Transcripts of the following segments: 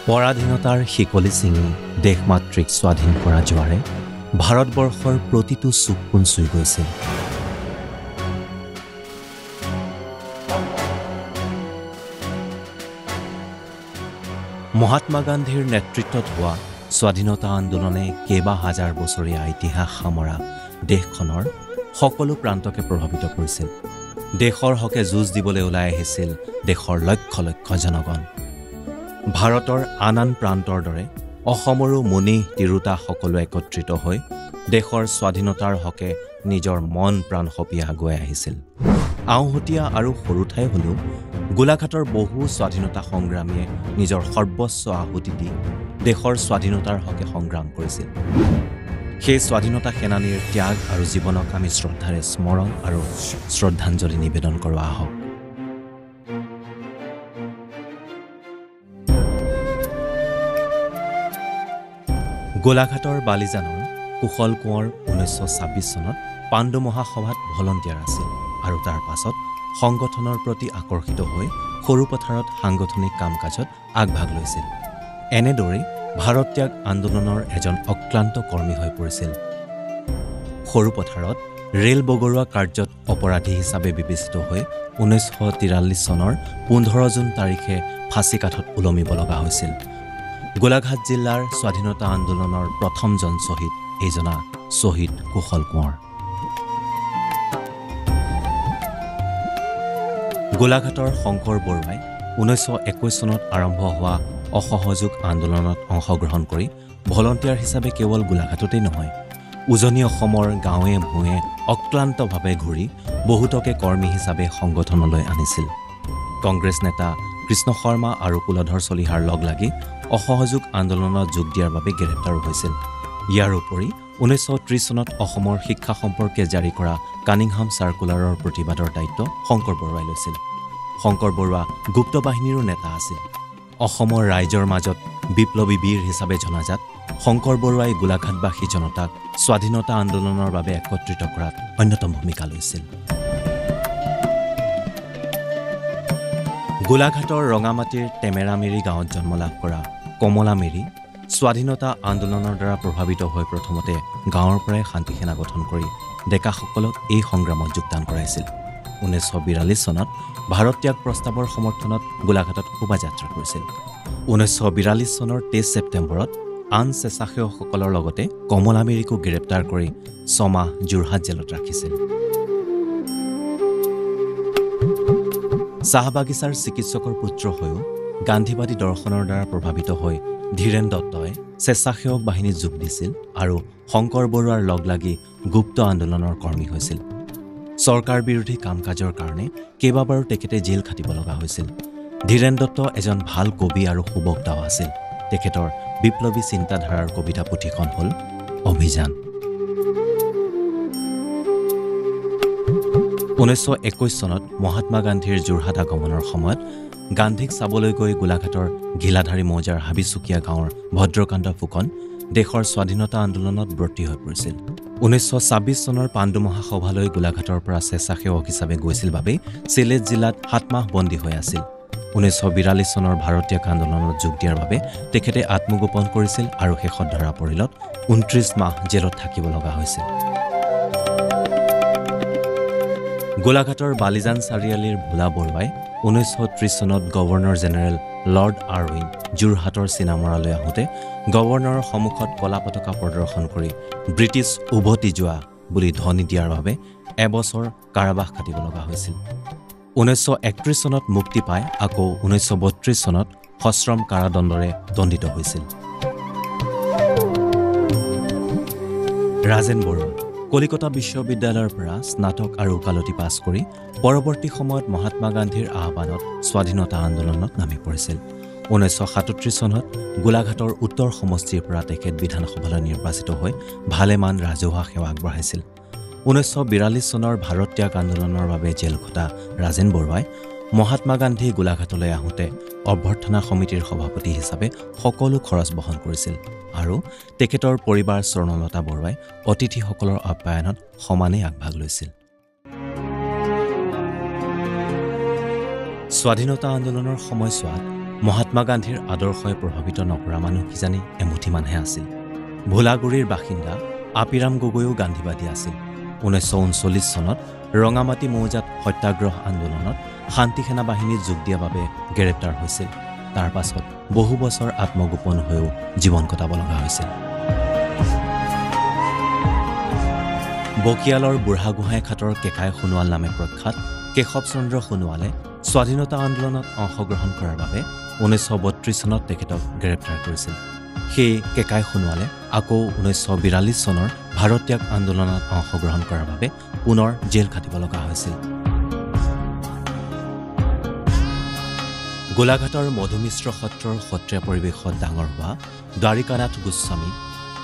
পৰাধীনতাৰ শিকলি ছিঙি দেশমাতৃক স্বাধীন কৰা জোৱাৰে ভাৰতবৰ্ষৰ প্ৰতিটো চুককোণ চুই গৈছিল। মহাত্মা গান্ধীৰ নেতৃত্বত হোৱা স্বাধীনতা আন্দোলনে কেইবা হাজাৰ বছৰীয়া ইতিহাস সামৰা দেশখনৰ সকলো প্ৰান্তকে প্ৰভাৱিত কৰিছিল। দেশৰ হকে যুঁজ দিবলৈ ওলাই আহিছিল দেশৰ লক্ষ লক্ষ জনগণ। ভাৰতৰ আন আন প্ৰান্তৰ দৰে অসমৰো মুনি তিৰোতা সকলো একত্ৰিত হৈ দেশৰ স্বাধীনতাৰ হকে নিজৰ মন প্ৰাণ সঁপি আগুৱাই আহিছিল। আওহতীয়া আৰু সৰু ঠাই হ'লেও গোলাঘাটৰ বহু স্বাধীনতা সংগ্ৰামীয়ে নিজৰ সৰ্বস্ব আহুতি দি দেশৰ স্বাধীনতাৰ হকে সংগ্ৰাম কৰিছিল। সেই স্বাধীনতা সেনানীৰ ত্যাগ আৰু জীৱনক আমি শ্ৰদ্ধাৰে স্মৰণ আৰু শ্ৰদ্ধাঞ্জলি নিবেদন কৰোঁ আহক। গোলাঘাটৰ বালিজানৰ কুশল কোঁৱৰ 1926 চনত পাণ্ডু মহাসভাত ভলণ্টিয়াৰ আছিল আৰু তাৰ পাছত সংগঠনৰ প্ৰতি আকৰ্ষিত হৈ সৰু পথাৰত সাংগঠনিক কাম কাজত আগভাগ লৈছিল। এনেদৰেই ভাৰত ত্যাগ আন্দোলনৰ এজন অক্লান্ত কৰ্মী হৈ পৰিছিল। সৰু পথাৰত ৰেল বগৰোৱা কাৰ্যত অপৰাধী হিচাপে বিবেচিত হৈ 1943 চনৰ 15 জুন তাৰিখে ফাঁচী কাঠত ওলমিব লগা হৈছিল। গোলাঘাট জিলাৰ স্বাধীনতা আন্দোলনৰ প্ৰথমজন শ্বহীদ এইজনা শ্বহীদ কুশল কোঁৱৰ। গোলাঘাটৰ শংকৰ বৰুৱাই 1921 চনত আৰম্ভ হোৱা অসহযোগ আন্দোলনত অংশগ্ৰহণ কৰি ভলণ্টিয়াৰ হিচাপে কেৱল গোলাঘাটতেই নহয়, উজনি অসমৰ গাঁৱে ভূঞে অক্লান্তভাৱে ঘূৰি বহুতকে কৰ্মী হিচাপে সংগঠনলৈ আনিছিল। কংগ্ৰেছ নেতা কৃষ্ণ শৰ্মা আৰু কুলধৰ চলিহাৰ লগ লাগি অসহযোগ আন্দোলনত যোগ দিয়াৰ বাবে গ্ৰেপ্তাৰো হৈছিল। ইয়াৰ উপৰি 1930 চনত অসমৰ শিক্ষা সম্পৰ্কে জাৰি কৰা কানিংহাম চাৰ্কুলাৰৰ প্ৰতিবাদৰ দায়িত্ব শংকৰ বৰুৱাই লৈছিল। শংকৰ বৰুৱা গুপ্ত বাহিনীৰো নেতা আছিল। অসমৰ ৰাইজৰ মাজত বিপ্লৱী বীৰ হিচাপে জনাজাত শংকৰ বৰুৱাই গোলাঘাটবাসী জনতাক স্বাধীনতা আন্দোলনৰ বাবে একত্ৰিত কৰাত অন্যতম ভূমিকা লৈছিল। গোলাঘাটৰ ৰঙামাটিৰ টেমেৰামেৰী গাঁৱত জন্ম লাভ কৰা কমলা মেৰী স্বাধীনতা আন্দোলনৰ দ্বাৰা প্ৰভাৱিত হৈ প্ৰথমতে গাঁৱৰ পৰাই শান্তি সেনা গঠন কৰি ডেকাসকলক এই সংগ্ৰামত যোগদান কৰাইছিল। 1942 চনত ভাৰত ত্যাগ প্ৰস্তাৱৰ সমৰ্থনত গোলাঘাটত শোভাযাত্ৰা কৰিছিল। 1942 চনৰ 23 ছেপ্টেম্বৰত আন স্বেচ্ছাসেৱকসকলৰ লগতে কমলা মেৰীকো গ্ৰেপ্তাৰ কৰি 6 মাহ যোৰহাট জেলত ৰাখিছিল। চাহ বাগিচাৰ চিকিৎসকৰ পুত্ৰ হৈও গান্ধীবাদী দৰ্শনৰ দ্বাৰা প্ৰভাৱিত হৈ ধীৰেন দত্তই স্বেচ্ছাসেৱক বাহিনীত যোগ দিছিল আৰু শংকৰ বৰুৱাৰ লগ লাগি গুপ্ত আন্দোলনৰ কৰ্মী হৈছিল। চৰকাৰ বিৰোধী কাম কাজৰ কাৰণে কেইবাবাৰো তেখেতে জেল খাটিব লগা হৈছিল। ধীৰেন দত্ত এজন ভাল কবি আৰু সুবক্তাও আছিল। তেখেতৰ বিপ্লৱী চিন্তাধাৰাৰ কবিতা পুথিখন হ'ল অভিযান। 1921 চনত মহাত্মা গান্ধীৰ যোৰহাট আগমনৰ সময়ত গান্ধীক চাবলৈ গৈ গোলাঘাটৰ ঘিলাধাৰী মৌজাৰ হাবিচুকীয়া গাঁৱৰ ভদ্ৰকান্ত ফুকন দেশৰ স্বাধীনতা আন্দোলনত ব্ৰতী হৈ পৰিছিল। 1926 চনৰ পাণ্ডু মহাসভালৈ গোলাঘাটৰ পৰা স্বেচ্ছাসেৱক হিচাপে গৈছিল বাবেই চিলেট জিলাত 7 মাহ বন্দী হৈ আছিল। 1942 চনৰ ভাৰত ত্যাগ আন্দোলনত যোগ দিয়াৰ বাবে তেখেতে আত্মগোপন কৰিছিল আৰু শেষত ধৰা পৰিলত 29 মাহ জেলত থাকিব লগা হৈছিল। গোলাঘাটৰ বালিজান চাৰিআলিৰ ভোলা বৰুৱাই 1930 চনত গভৰ্ণৰ জেনেৰেল লৰ্ড আৰউইন যোৰহাটৰ চিনামৰালৈ আহোঁতে গভৰ্ণৰৰ সন্মুখত কলা পতাকা প্ৰদৰ্শন কৰি ব্ৰিটিছ উভতি যোৱা বুলি ধ্বনি দিয়াৰ বাবে এবছৰ কাৰাবাস খাটিব লগা হৈছিল। 1931 চনত মুক্তি পাই আকৌ 1932 চনত সশ্ৰম কাৰাদণ্ডৰে দণ্ডিত হৈছিল। ৰাজেন বৰুৱা কলিকতা বিশ্ববিদ্যালয়ৰ পৰা স্নাতক আৰু ওকালতি পাছ কৰি পৰৱৰ্তী সময়ত মহাত্মা গান্ধীৰ আহ্বানত স্বাধীনতা আন্দোলনত নামি পৰিছিল। 1937 চনত গোলাঘাটৰ উত্তৰ সমষ্টিৰ পৰা তেখেত বিধানসভালৈ নিৰ্বাচিত হৈ ভালেমান ৰাজহুৱা সেৱা আগবঢ়াইছিল। 1942 চনৰ ভাৰত ত্যাগ আন্দোলনৰ বাবে জেল খটা ৰাজেন বৰুৱাই মহাত্মা গান্ধী গোলাঘাটলৈ আহোঁতে অভ্যৰ্থনা সমিতিৰ সভাপতি হিচাপে সকলো খৰচ বহন কৰিছিল আৰু তেখেতৰ পৰিবাৰ স্বৰ্ণলতা বৰুৱাই অতিথিসকলৰ আপ্যায়নত সমানে আগভাগ লৈছিল। স্বাধীনতা আন্দোলনৰ সময়ছোৱাত মহাত্মা গান্ধীৰ আদৰ্শই প্ৰভাৱিত নকৰা মানুহ কিজানি এমুঠিমানহে আছিল। ভোলাগুৰিৰ বাসিন্দা আপিৰাম গগৈও গান্ধীবাদী আছিল। 1939 চনত ৰঙামাটি মৌজাত সত্যাগ্ৰহ আন্দোলনত শান্তি সেনা বাহিনীত যোগ দিয়াৰ বাবে গ্ৰেপ্তাৰ হৈছিল। তাৰ পাছত বহু বছৰ আত্মগোপন হৈও জীৱন কটাব লগা হৈছিল। বকিয়ালৰ বুঢ়াগোহাঁই খাটৰ কেকাই সোণোৱাল নামে প্ৰখ্যাত কেশৱ চন্দ্ৰ সোণোৱালে স্বাধীনতা আন্দোলনত অংশগ্ৰহণ কৰাৰ বাবে 1932 চনত তেখেতক গ্ৰেপ্তাৰ কৰিছিল। সেই কেকাই সোণোৱালে আকৌ 1942 চনৰ ভাৰত ত্যাগ আন্দোলনত অংশগ্ৰহণ কৰাৰ বাবে পুনৰ জেল খাটিব লগা হৈছিল। গোলাঘাটৰ মধুমিশ্ৰ সত্ৰৰ সত্ৰীয়া পৰিৱেশত ডাঙৰ হোৱা দ্বাৰিকানাথ গোস্বামী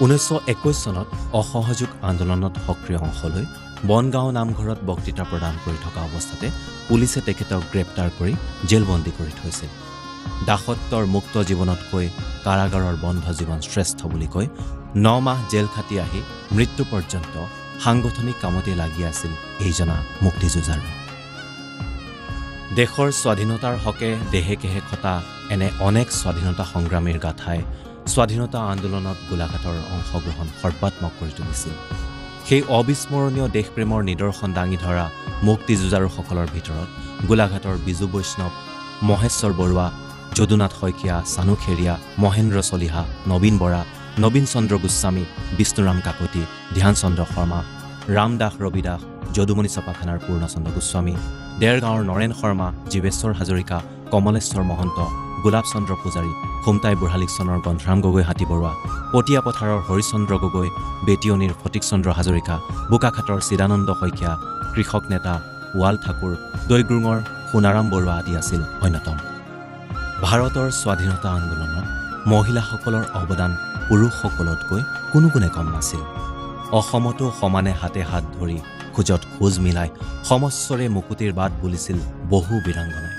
1921 চনত অসহযোগ আন্দোলনত সক্ৰিয় অংশ লৈ বনগাঁও নামঘৰত বক্তৃতা প্ৰদান কৰি থকা অৱস্থাতে পুলিচে তেখেতক গ্ৰেপ্তাৰ কৰি জেলবন্দী কৰি থৈছিল। দাসত্বৰ মুক্ত জীৱনতকৈ কাৰাগাৰৰ বন্ধ জীৱন শ্ৰেষ্ঠ বুলি কৈ 9 মাহ জেল খাটি আহি মৃত্যু পৰ্যন্ত সাংগঠনিক কামতে লাগি আছিল এইজনা মুক্তিযুঁজাৰু। দেশৰ স্বাধীনতাৰ হকে দেহে কেহে খটা এনে অনেক স্বাধীনতা সংগ্ৰামীৰ গাথাই স্বাধীনতা আন্দোলনত গোলাঘাটৰ অংশগ্ৰহণ সৰ্বাত্মক কৰি তুলিছিল। সেই অবিস্মৰণীয় দেশপ্ৰেমৰ নিদৰ্শন দাঙি ধৰা মুক্তিযুঁজাৰুসকলৰ ভিতৰত গোলাঘাটৰ বিজু বৈষ্ণৱ, মহেশ্বৰ বৰুৱা, যদুনাথ শইকীয়া, চানু খেৰীয়া, মহেন্দ্ৰ চলিহা, নবীন বৰা, নবীন চন্দ্ৰ গোস্বামী, বিষ্ণুৰাম কাকতি, ধ্যান চন্দ্ৰ শৰ্মা, ৰাম দাস ৰবি দাস, যদুমণি চপাখানাৰ পূৰ্ণচন্দ্ৰ গোস্বামী, দেৰগাঁৱৰ নৰেন শৰ্মা, জীৱেশ্বৰ হাজৰিকা, কমলেশ্বৰ মহন্ত, গোলাপ চন্দ্ৰ পূজাৰী, খুমটাই বুঢ়ালিকচনৰ গন্ধৰাম গগৈ হাতী বৰুৱা, পটীয়া পথাৰৰ হৰিচন্দ্ৰ গগৈ, বেটিয়নিৰ ফটিক চন্দ্ৰ হাজৰিকা, বোকাখাটৰ চিদানন্দ শইকীয়া, কৃষক নেতা ৱাল ঠাকুৰ, দৈগ্ৰুঙৰ সোণাৰাম বৰুৱা আদি আছিল অন্যতম। ভাৰতৰ স্বাধীনতা আন্দোলনত মহিলাসকলৰ অৱদান পুৰুষসকলতকৈ কোনো গুণে কম নাছিল। অসমতো সমানে হাতে হাত ধৰি খোজত খোজ মিলাই সমস্বৰে মুকুতিৰ বাট বুলিছিল বহু বীৰাংগনাই।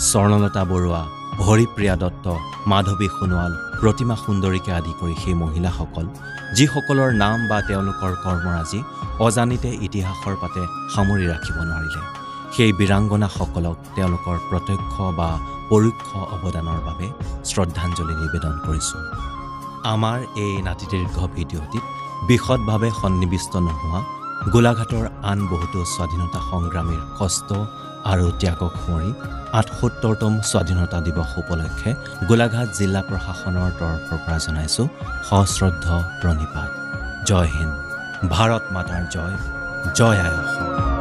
স্বৰ্ণলতা বৰুৱা, হৰিপ্ৰিয়া দত্ত, মাধৱী সোণোৱাল, প্ৰতিমা সুন্দৰীকে আদি কৰি সেই মহিলাসকল যিসকলৰ নাম বা তেওঁলোকৰ কৰ্মৰাজি অজানিতে ইতিহাসৰ পাতে সামৰি ৰাখিব নোৱাৰিলে, সেই বীৰাংগনাসকলক তেওঁলোকৰ প্ৰত্যক্ষ বা পৰোক্ষ অৱদানৰ বাবে শ্ৰদ্ধাঞ্জলি নিবেদন কৰিছোঁ। আমাৰ এই নাতিদীৰ্ঘ ভিডিঅ'টিত বিশদভাৱে সন্নিৱিষ্ট নোহোৱা গোলাঘাটৰ আন বহুতো স্বাধীনতা সংগ্ৰামীৰ কষ্ট আৰু ত্যাগক সোঁৱৰি ৭৮তম স্বাধীনতা দিৱস উপলক্ষে গোলাঘাট জিলা প্ৰশাসনৰ তৰফৰ পৰা জনাইছোঁ সশ্ৰদ্ধ প্ৰণিপাত। জয় হিন্দ, ভাৰত মাতাৰ জয়, জয় আই অসম।